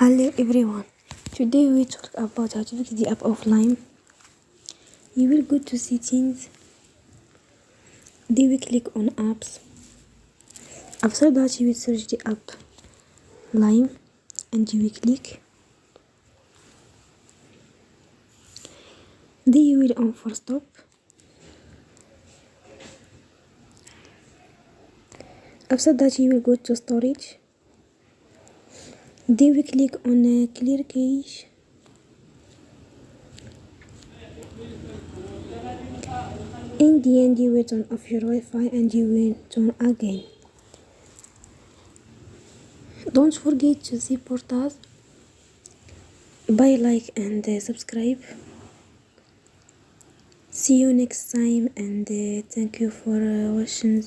Hello everyone. Today we talk about how to fix the app of Lime. You will go to settings. Then we click on apps. After that you will search the app Lime and you will click. Then you will on for stop. After that you will go to storage. Then we click on clear cache. In the end you will turn off your Wi-Fi and you will turn again. Don't forget to support us by like and subscribe. See you next time and thank you for watching.